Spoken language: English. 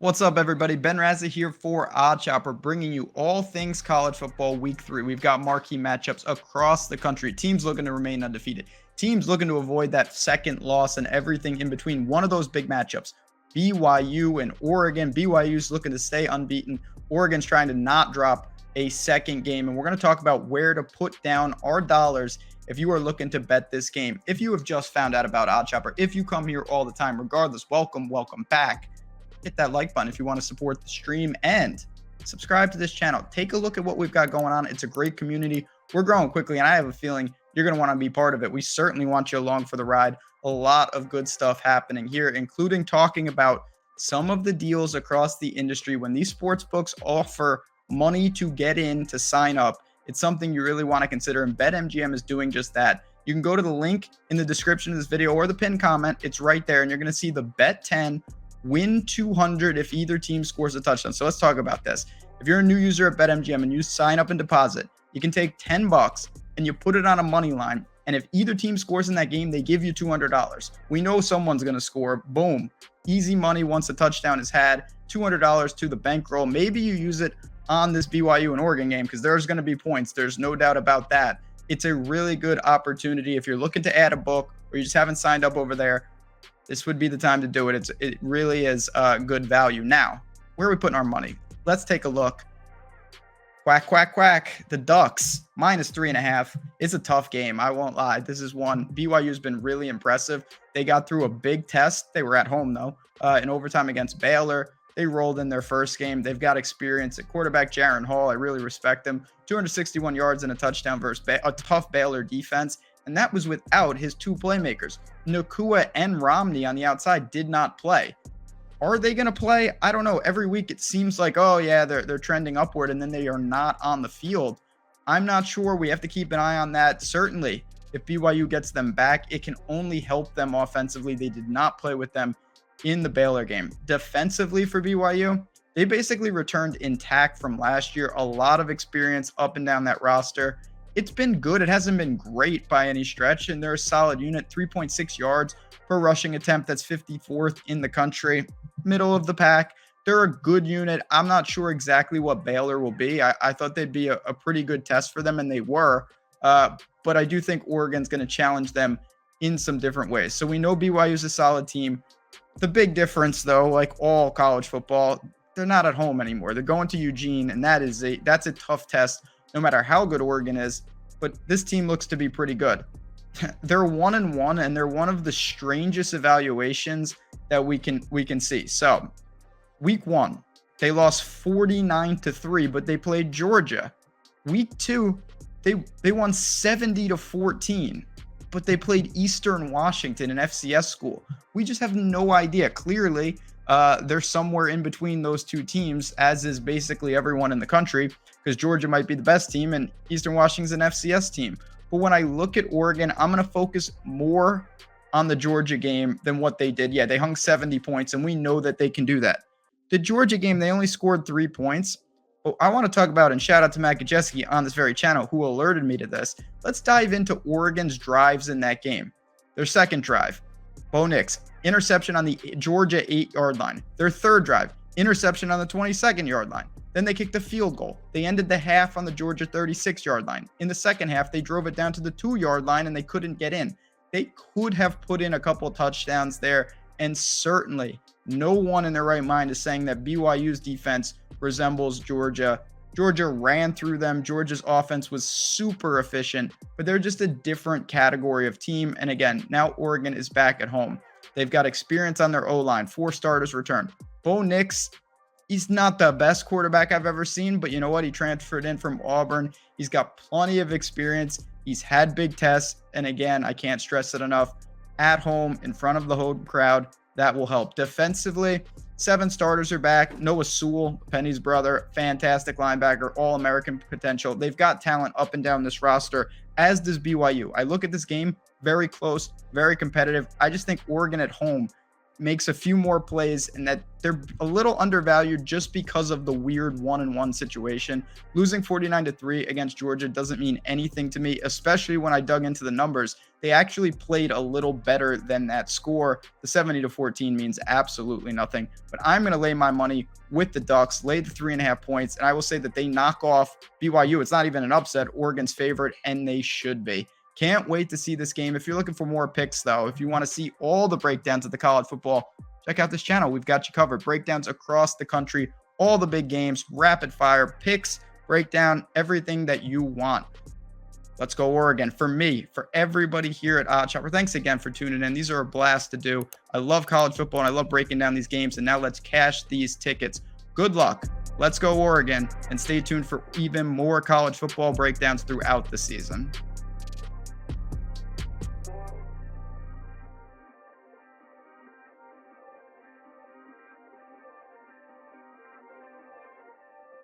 What's up, everybody? Ben Rasa here for Odd Chopper, bringing you all things college football week 3. We've got marquee matchups across the country. Teams looking to remain undefeated. Teams looking to avoid that second loss and everything in between. One of those big matchups, BYU and Oregon. BYU's looking to stay unbeaten. Oregon's trying to not drop a second game. And we're going to talk about where to put down our dollars if you are looking to bet this game. If you have just found out about Odd Chopper, if you come here all the time, regardless, welcome back. Hit that like button if you want to support the stream and subscribe to this channel. Take a look at what we've got going on. It's a great community. We're growing quickly, and I have a feeling you're going to want to be part of it. We certainly want you along for the ride. A lot of good stuff happening here, including talking about some of the deals across the industry. When these sports books offer money to get in, to sign up, it's something you really want to consider, and BetMGM is doing just that. You can go to the link in the description of this video or the pinned comment. It's right there, and you're going to see the Bet 10 win 200 if either team scores a touchdown. So let's talk about this. If you're a new user at BetMGM and you sign up and deposit, you can take $10 and you put it on a money line. And if either team scores in that game, they give you $200. We know someone's going to score. Boom. Easy money once a touchdown is had. $200 to the bankroll. Maybe you use it on this BYU and Oregon game because there's going to be points. There's no doubt about that. It's a really good opportunity. If you're looking to add a book or you just haven't signed up over there, this would be the time to do it. It really is good value. Now, where are we putting our money? Let's take a look. Quack, quack, quack. The Ducks, -3.5. It's a tough game. I won't lie. This is one. BYU's been really impressive. They got through a big test. They were at home, though, in overtime against Baylor. They rolled in their first game. They've got experience at quarterback. Jaron Hall, I really respect him. 261 yards and a touchdown versus a tough Baylor defense. And that was without his two playmakers. Nakua and Romney on the outside did not play. Are they going to play? I don't know. Every week it seems like, oh yeah, they're trending upward, and then they are not on the field. I'm not sure. We have to keep an eye on that. Certainly, if BYU gets them back, it can only help them offensively. They did not play with them in the Baylor game. Defensively for BYU, they basically returned intact from last year. A lot of experience up and down that roster. It's been good. It hasn't been great by any stretch, and they're a solid unit. 3.6 yards per rushing attempt. That's 54th in the country, middle of the pack. They're a good unit. I'm not sure exactly what Baylor will be. I thought they'd be a pretty good test for them, and they were. But I do think Oregon's going to challenge them in some different ways. So we know BYU's a solid team. The big difference, though, like all college football, they're not at home anymore. They're going to Eugene, and that's a tough test, no matter how good Oregon is. But this team looks to be pretty good. They're 1-1, and they're one of the strangest evaluations that we can see. So, week 1, they lost 49-3, but they played Georgia. Week 2, they won 70-14, but they played Eastern Washington, an FCS school. We just have no idea. Clearly, they're somewhere in between those two teams, as is basically everyone in the country, because Georgia might be the best team and Eastern Washington's an FCS team. But when I look at Oregon, I'm going to focus more on the Georgia game than what they did. Yeah, they hung 70 points, and we know that they can do that. The Georgia game, they only scored 3 points. But I want to talk about, and shout out to Matt Gajeski on this very channel who alerted me to this. Let's dive into Oregon's drives in that game. Their second drive, Bo Nix, interception on the Georgia 8-yard line. Their third drive, interception on the 22nd-yard line. Then they kicked a field goal. They ended the half on the Georgia 36-yard line. In the second half, they drove it down to the 2-yard line, and they couldn't get in. They could have put in a couple touchdowns there, and certainly no one in their right mind is saying that BYU's defense resembles Georgia. Georgia ran through them. Georgia's offense was super efficient, but they're just a different category of team. And again, now Oregon is back at home. They've got experience on their O-line. 4 starters returned. Bo Nix, he's not the best quarterback I've ever seen, but you know what? He transferred in from Auburn. He's got plenty of experience. He's had big tests. And again, I can't stress it enough. At home, in front of the home crowd, that will help. Defensively, 7 starters are back. Noah Sewell, Penny's brother, fantastic linebacker, all-American potential. They've got talent up and down this roster, as does BYU. I look at this game, very close, very competitive. I just think Oregon at home makes a few more plays and that they're a little undervalued just because of the weird 1-1 situation. Losing 49-3 against Georgia doesn't mean anything to me, especially when I dug into the numbers. They actually played a little better than that score. The 70-14 means absolutely nothing, but I'm going to lay my money with the Ducks, lay the 3.5 points, and I will say that they knock off BYU. It's not even an upset. Oregon's favorite, and they should be. Can't wait to see this game. If you're looking for more picks, though, if you want to see all the breakdowns of the college football, check out this channel. We've got you covered. Breakdowns across the country, all the big games, rapid fire, picks, breakdown, everything that you want. Let's go Oregon. For me, for everybody here at Odd Chopper, thanks again for tuning in. These are a blast to do. I love college football, and I love breaking down these games. And now let's cash these tickets. Good luck. Let's go Oregon, and stay tuned for even more college football breakdowns throughout the season.